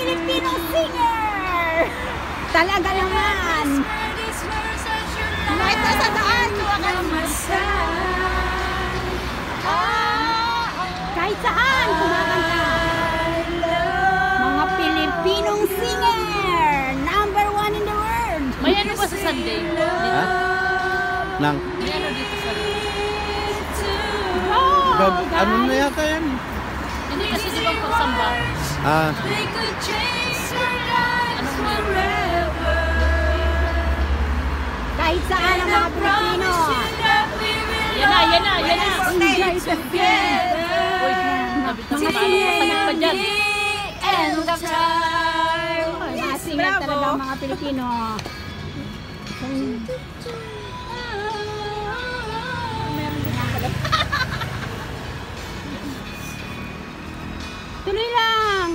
Filipino singer! Talaga naman! Kahit nasa daan, kahit saan, kumakanta. Mga Pilipinong singer! Number 1 in the world! May ano ba sa Sunday? Ha? Nang? May ano dito sa Ano na yata yan? Hindi kasi di ba pagsamba? Ah, Anong meron? Kahit saan ang mga Pilipino. Yan na, yan na, yan na. Enjoy together. Uy, nabit na sa paano masagit pa dyan. Mga singer talaga ang mga Pilipino. Tuloy lang!